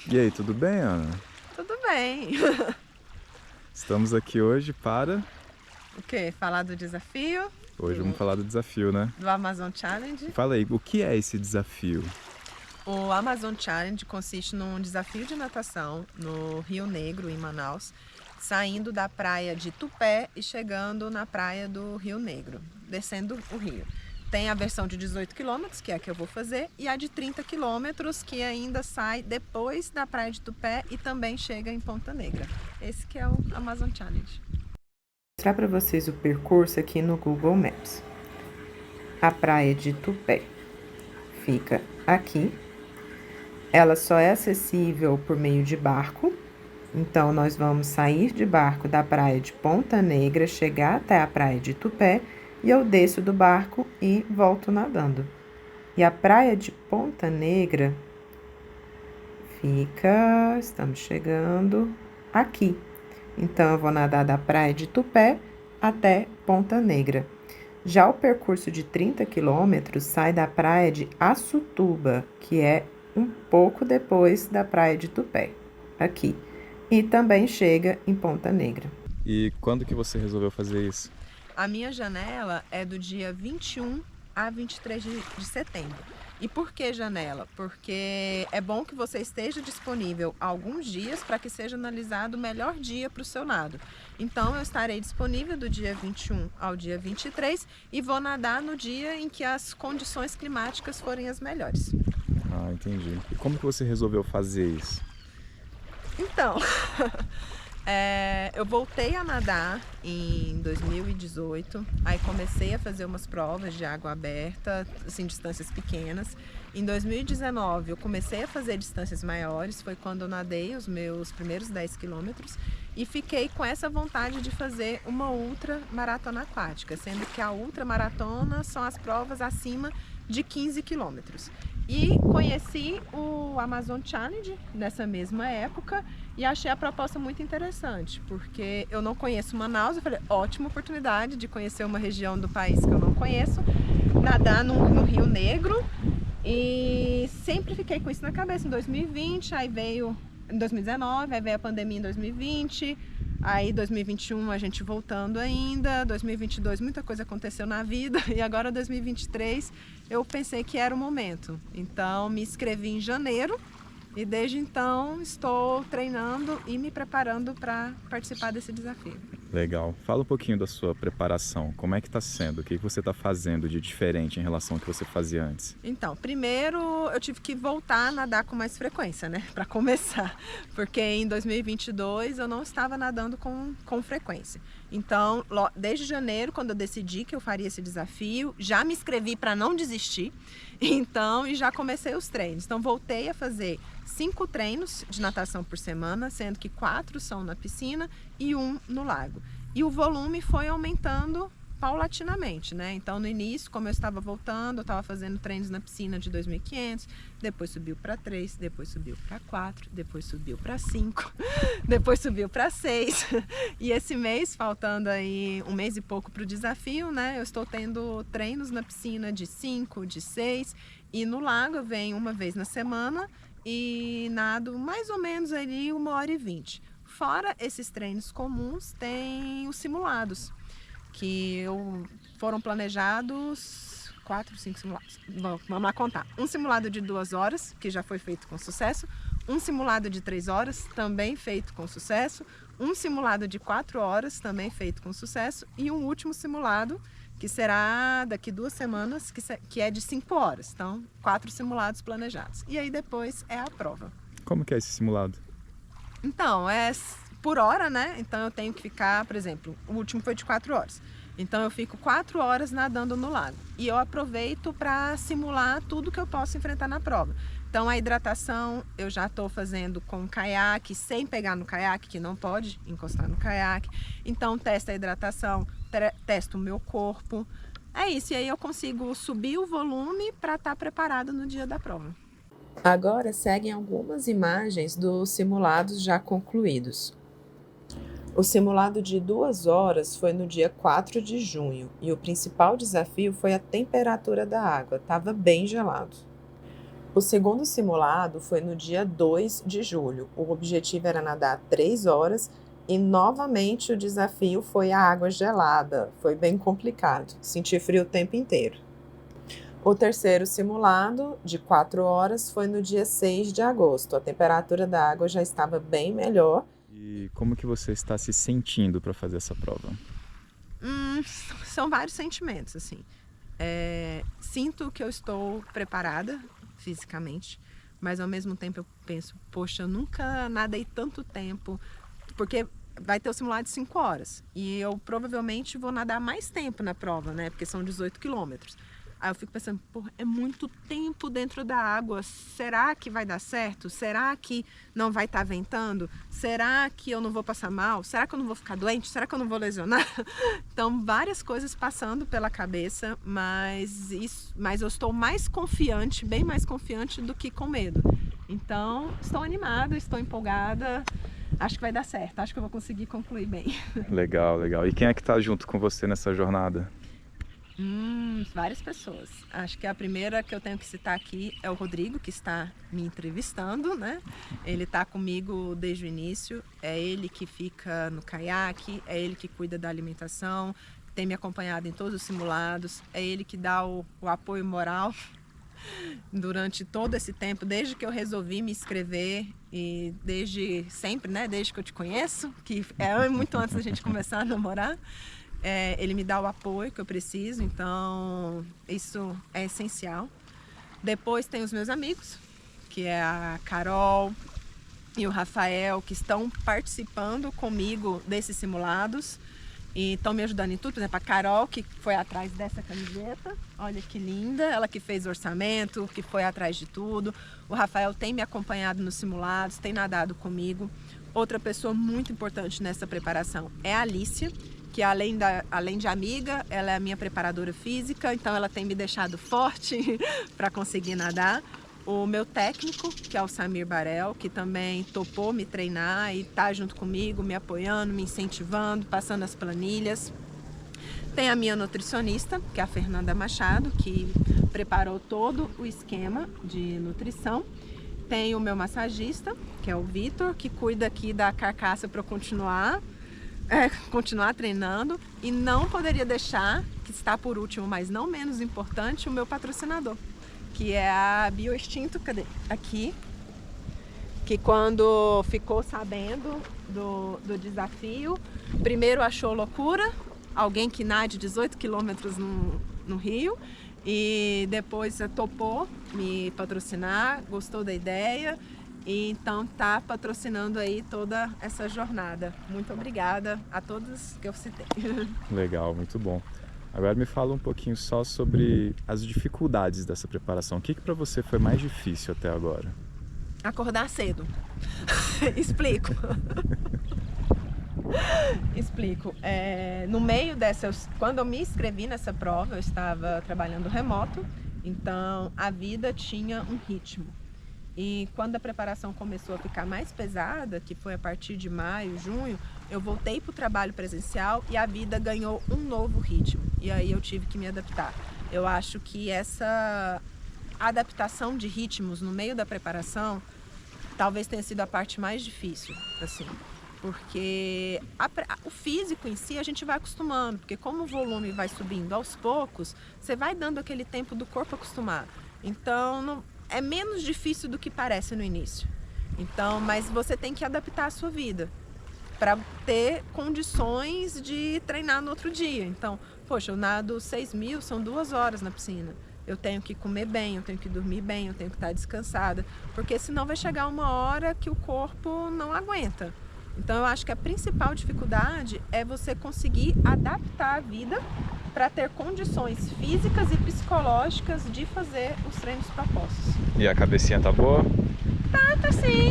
E aí, tudo bem, Ana? Tudo bem. Estamos aqui hoje para. O quê? Falar do desafio Hoje vamos do, falar do desafio, né? do Amazon Challenge. Fala aí, o que é esse desafio? O Amazon Challenge consiste num desafio de natação no Rio Negro, em Manaus, saindo da praia de Tupé e chegando na praia do Rio Negro, descendo o rio. Tem a versão de 18 quilômetros, que é a que eu vou fazer, e a de 30 quilômetros, que ainda sai depois da praia de Tupé e também chega em Ponta Negra. Esse que é o Amazon Challenge. Vou mostrar para vocês o percurso aqui no Google Maps. A praia de Tupé fica aqui. Ela só é acessível por meio de barco. Então, nós vamos sair de barco da praia de Ponta Negra, chegar até a praia de Tupé e eu desço do barco e volto nadando. E a praia de Ponta Negra estamos chegando aqui. Então, eu vou nadar da praia de Tupé até Ponta Negra. Já o percurso de 30 quilômetros sai da praia de Açutuba, que é um pouco depois da praia de Tupé, aqui. E também chega em Ponta Negra. E quando que você resolveu fazer isso? A minha janela é do dia 21 a 23 de setembro. E por que janela? Porque é bom que você esteja disponível alguns dias para que seja analisado o melhor dia para o seu nado. Então, eu estarei disponível do dia 21 ao dia 23 e vou nadar no dia em que as condições climáticas forem as melhores. Ah, entendi. E como que você resolveu fazer isso? Então, eu voltei a nadar em 2018, aí comecei a fazer umas provas de água aberta, assim, distâncias pequenas. Em 2019 eu comecei a fazer distâncias maiores, foi quando eu nadei os meus primeiros 10 quilômetros e fiquei com essa vontade de fazer uma ultra maratona aquática, sendo que a ultra maratona são as provas acima de 15 quilômetros. E conheci o Amazon Challenge nessa mesma época e achei a proposta muito interessante, porque eu não conheço Manaus, eu falei, ótima oportunidade de conhecer uma região do país que eu não conheço, nadar no Rio Negro, e sempre fiquei com isso na cabeça. Em 2020, aí veio em 2019, aí veio a pandemia em 2020, aí 2021 a gente voltando ainda, 2022 muita coisa aconteceu na vida e agora 2023 eu pensei que era o momento. Então me inscrevi em janeiro e desde então estou treinando e me preparando para participar desse desafio. Legal. Fala um pouquinho da sua preparação. Como é que está sendo? O que você está fazendo de diferente em relação ao que você fazia antes? Então, primeiro eu tive que voltar a nadar com mais frequência, né? Para começar, porque em 2022 eu não estava nadando com frequência. Então, desde janeiro, quando eu decidi que eu faria esse desafio, já me inscrevi para não desistir. Então, e já comecei os treinos. Então, voltei a fazer 5 treinos de natação por semana, sendo que 4 são na piscina e 1 no lago. E o volume foi aumentando paulatinamente, né? Então, no início, como eu estava voltando, eu estava fazendo treinos na piscina de 2.500, depois subiu para 3, depois subiu para 4, depois subiu para 5, depois subiu para 6. E esse mês, faltando aí um mês e pouco para o desafio, né? Eu estou tendo treinos na piscina de 5, de 6 e no lago eu venho uma vez na semana e nado mais ou menos ali 1h20. Fora esses treinos comuns, tem os simulados, que foram planejados 4, 5 simulados. Vamos lá contar. Um simulado de 2 horas, que já foi feito com sucesso. Um simulado de 3 horas, também feito com sucesso. Um simulado de 4 horas, também feito com sucesso. E um último simulado, que será daqui 2 semanas, que é de 5 horas. Então, 4 simulados planejados. E aí depois é a prova. Como que é esse simulado? Então, é por hora, né? Então eu tenho que ficar, por exemplo, o último foi de 4 horas. Então eu fico 4 horas nadando no lago. E eu aproveito para simular tudo que eu posso enfrentar na prova. Então a hidratação eu já estou fazendo com caiaque, sem pegar no caiaque, que não pode encostar no caiaque. Então testo a hidratação, testo o meu corpo. É isso, e aí eu consigo subir o volume para estar preparado no dia da prova. Agora seguem algumas imagens dos simulados já concluídos. O simulado de 2 horas foi no dia 4 de junho e o principal desafio foi a temperatura da água, estava bem gelado. O segundo simulado foi no dia 2 de julho. O objetivo era nadar 3 horas e novamente o desafio foi a água gelada. Foi bem complicado, senti frio o tempo inteiro. O terceiro simulado, de 4 horas, foi no dia 6 de agosto. A temperatura da água já estava bem melhor. E como que você está se sentindo para fazer essa prova? São vários sentimentos, assim. Sinto que eu estou preparada fisicamente, mas ao mesmo tempo eu penso, poxa, eu nunca nadei tanto tempo, porque vai ter o simulado de 5 horas e eu provavelmente vou nadar mais tempo na prova, né? Porque são 18 quilômetros. Aí eu fico pensando, pô, é muito tempo dentro da água, será que vai dar certo? Será que não vai estar ventando? Será que eu não vou passar mal? Será que eu não vou ficar doente? Será que eu não vou lesionar? Então, várias coisas passando pela cabeça, mas eu estou mais confiante, bem mais confiante do que com medo. Então, estou animada, estou empolgada, acho que vai dar certo, acho que eu vou conseguir concluir bem. Legal, legal. E quem é que está junto com você nessa jornada? Várias pessoas. Acho que a primeira que eu tenho que citar aqui é o Rodrigo, que está me entrevistando, né? Ele está comigo desde o início, é ele que fica no caiaque, é ele que cuida da alimentação, tem me acompanhado em todos os simulados, é ele que dá o apoio moral durante todo esse tempo, desde que eu resolvi me inscrever e desde sempre, né? Desde que eu te conheço, que é muito antes da gente começar a namorar. Ele me dá o apoio que eu preciso, então isso é essencial. Depois tem os meus amigos, que é a Carol e o Rafael, que estão participando comigo desses simulados e estão me ajudando em tudo. Por exemplo, a Carol, que foi atrás dessa camiseta, olha que linda, ela que fez o orçamento, que foi atrás de tudo. O Rafael tem me acompanhado nos simulados, tem nadado comigo. Outra pessoa muito importante nessa preparação é a Alicia, que além de amiga, ela é a minha preparadora física, então ela tem me deixado forte para conseguir nadar. O meu técnico, que é o Samir Barel, que também topou me treinar e está junto comigo, me apoiando, me incentivando, passando as planilhas. Tem a minha nutricionista, que é a Fernanda Machado, que preparou todo o esquema de nutrição. Tem o meu massagista, que é o Vitor, que cuida aqui da carcaça para eu continuar treinando, e não poderia deixar, que está por último, mas não menos importante, o meu patrocinador, que é a Bioextinto, cadê? Aqui, que quando ficou sabendo do desafio, primeiro achou loucura, alguém que nade 18 quilômetros no rio, e depois topou me patrocinar, gostou da ideia, e então tá patrocinando aí toda essa jornada. Muito obrigada a todos que eu citei. Legal, muito bom. Agora me fala um pouquinho só sobre as dificuldades dessa preparação. O que para você foi mais difícil até agora? Acordar cedo. Explico. Explico. No meio quando eu me inscrevi nessa prova, eu estava trabalhando remoto, então a vida tinha um ritmo. E quando a preparação começou a ficar mais pesada, que foi a partir de maio, junho, eu voltei para o trabalho presencial e a vida ganhou um novo ritmo. E aí eu tive que me adaptar. Eu acho que essa adaptação de ritmos no meio da preparação talvez tenha sido a parte mais difícil, assim. Porque o físico em si a gente vai acostumando, porque como o volume vai subindo aos poucos, você vai dando aquele tempo do corpo acostumar. Então, é menos difícil do que parece no início. Então, mas você tem que adaptar a sua vida para ter condições de treinar no outro dia. Então, poxa, eu nado 6.000, são 2 horas na piscina. Eu tenho que comer bem, eu tenho que dormir bem, eu tenho que estar descansada, porque senão vai chegar uma hora que o corpo não aguenta. Então, eu acho que a principal dificuldade é você conseguir adaptar a vida para ter condições físicas e psicológicas de fazer os treinos propostos. E a cabecinha tá boa? Tá sim.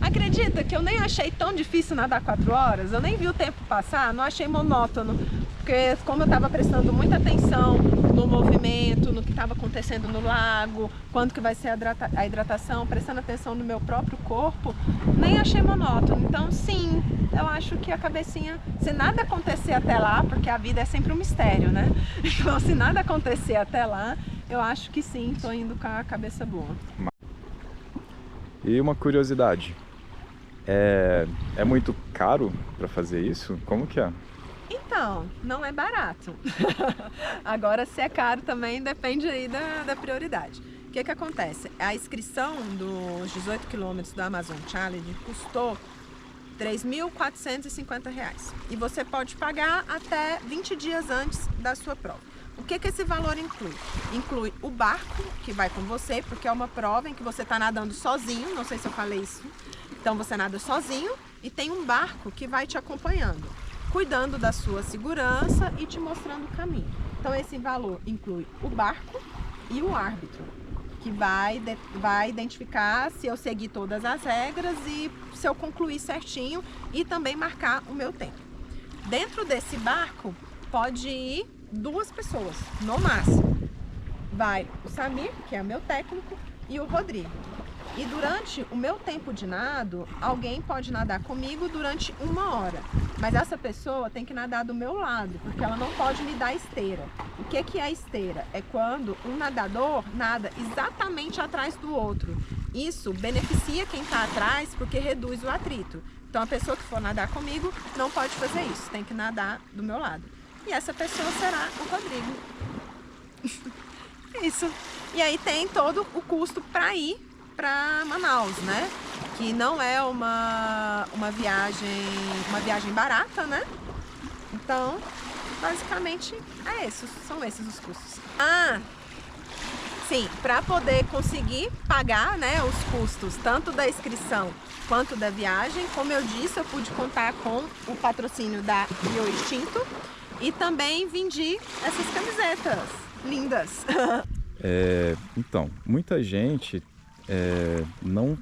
Acredita que eu nem achei tão difícil nadar 4 horas? Eu nem vi o tempo passar, não achei monótono. Porque como eu estava prestando muita atenção no movimento, no que estava acontecendo no lago, quando que vai ser a hidratação, prestando atenção no meu próprio corpo, nem achei monótono. Então sim, eu acho que a cabecinha, se nada acontecer até lá, porque a vida é sempre um mistério, né? Então se nada acontecer até lá, Eu acho que sim, tô indo com a cabeça boa. E uma curiosidade, é muito caro para fazer isso? Como que é? Então, não é barato. Agora, se é caro também depende aí da prioridade. O que acontece? A inscrição dos 18 quilômetros do Amazon Challenge custou R$ 3.450 e você pode pagar até 20 dias antes da sua prova. O que esse valor inclui? Inclui o barco que vai com você, porque é uma prova em que você está nadando sozinho, não sei se eu falei isso. Então você nada sozinho e tem um barco que vai te acompanhando, cuidando da sua segurança e te mostrando o caminho. Então esse valor inclui o barco e o árbitro, que vai identificar se eu seguir todas as regras e se eu concluir certinho e também marcar o meu tempo. Dentro desse barco pode ir 2 pessoas, no máximo. Vai o Samir, que é o meu técnico, e o Rodrigo. E durante o meu tempo de nado, alguém pode nadar comigo durante 1 hora. Mas essa pessoa tem que nadar do meu lado, porque ela não pode me dar esteira. O que é esteira? É quando um nadador nada exatamente atrás do outro. Isso beneficia quem está atrás, porque reduz o atrito. Então a pessoa que for nadar comigo não pode fazer isso, tem que nadar do meu lado. E essa pessoa será o Rodrigo. Isso. E aí tem todo o custo para ir para Manaus, né? Que não é uma viagem barata, né? Então, basicamente são esses os custos. Sim, para poder conseguir pagar, né, os custos tanto da inscrição quanto da viagem, como eu disse, eu pude contar com o patrocínio da Rio Extinto e também vendi essas camisetas lindas. Então, muita gente não,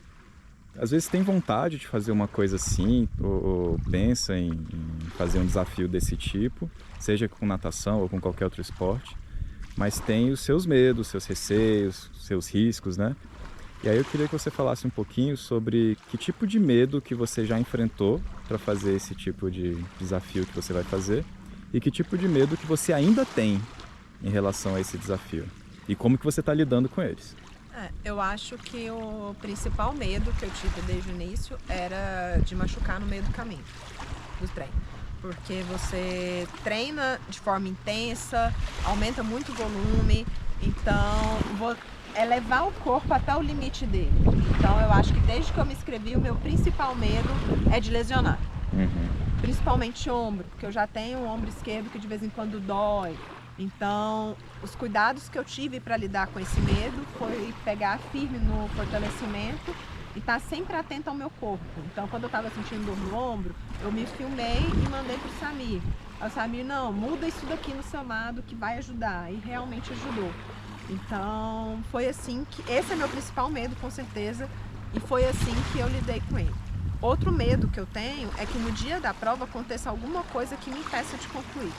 às vezes tem vontade de fazer uma coisa assim, ou pensa em fazer um desafio desse tipo, seja com natação ou com qualquer outro esporte, mas tem os seus medos, seus receios, seus riscos, né? E aí eu queria que você falasse um pouquinho sobre que tipo de medo que você já enfrentou para fazer esse tipo de desafio que você vai fazer e que tipo de medo que você ainda tem em relação a esse desafio e como que você está lidando com eles. Eu acho que o principal medo que eu tive desde o início era de machucar no meio do caminho dos treinos. Porque você treina de forma intensa, aumenta muito o volume, então é levar o corpo até o limite dele. Então eu acho que desde que eu me inscrevi, o meu principal medo é de lesionar. Principalmente ombro, porque eu já tenho um ombro esquerdo que de vez em quando dói. Então, os cuidados que eu tive para lidar com esse medo foi pegar firme no fortalecimento e estar sempre atento ao meu corpo. Então, quando eu estava sentindo dor no ombro, eu me filmei e mandei para o Samir. O Samir, não, muda isso daqui no seu nado que vai ajudar. E realmente ajudou. Então, foi assim que... Esse é meu principal medo, com certeza. E foi assim que eu lidei com ele. Outro medo que eu tenho é que no dia da prova aconteça alguma coisa que me impeça de concluir.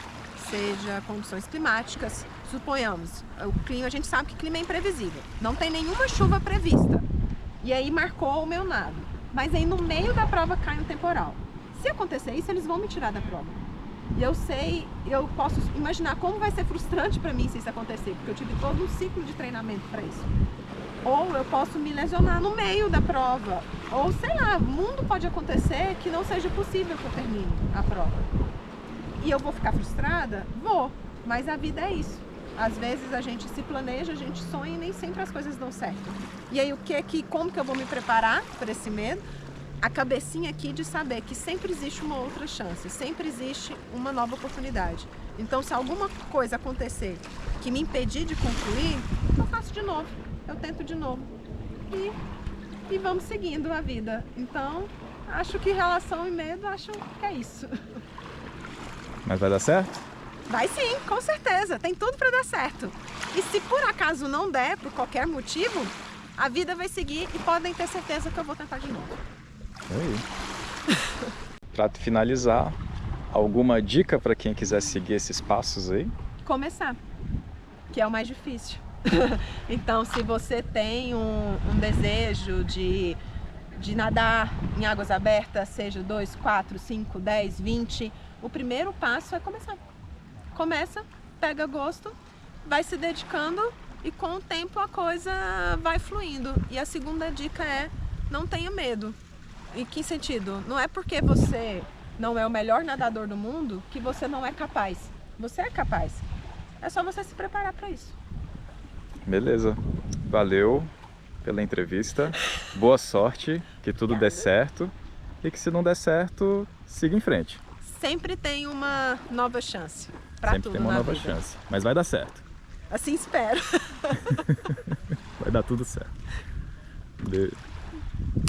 Seja condições climáticas, suponhamos, o clima, a gente sabe que o clima é imprevisível, não tem nenhuma chuva prevista, e aí marcou o meu nado, mas aí no meio da prova cai um temporal. Se acontecer isso, eles vão me tirar da prova. E eu posso imaginar como vai ser frustrante para mim se isso acontecer, porque eu tive todo um ciclo de treinamento para isso. Ou eu posso me lesionar no meio da prova, ou sei lá, o mundo pode acontecer que não seja possível que eu termine a prova. E eu vou ficar frustrada? Vou, mas a vida é isso. Às vezes a gente se planeja, a gente sonha e nem sempre as coisas dão certo. E aí como que eu vou me preparar para esse medo? A cabecinha aqui de saber que sempre existe uma outra chance, sempre existe uma nova oportunidade. Então se alguma coisa acontecer que me impedir de concluir, eu faço de novo, eu tento de novo. E vamos seguindo a vida. Então, acho que relação e medo, acho que é isso. Mas vai dar certo? Vai sim, com certeza. Tem tudo para dar certo. E se por acaso não der, por qualquer motivo, a vida vai seguir e podem ter certeza que eu vou tentar de novo. Aí. Para finalizar, alguma dica para quem quiser seguir esses passos aí? Começar, que é o mais difícil. Então, se você tem um desejo de nadar em águas abertas, seja 2, 4, 5, 10, 20, o primeiro passo é começar. Começa, pega gosto, vai se dedicando e com o tempo a coisa vai fluindo. E a segunda dica é: não tenha medo. Em que sentido? Não é porque você não é o melhor nadador do mundo que você não é capaz. Você é capaz. É só você se preparar para isso. Beleza. Valeu pela entrevista. Boa sorte, que tudo dê certo. E que se não der certo, siga em frente. Sempre tem uma nova chance para Sempre tudo tem uma na nova vida. chance. Mas vai dar certo. Assim espero. Vai dar tudo certo. Beijo.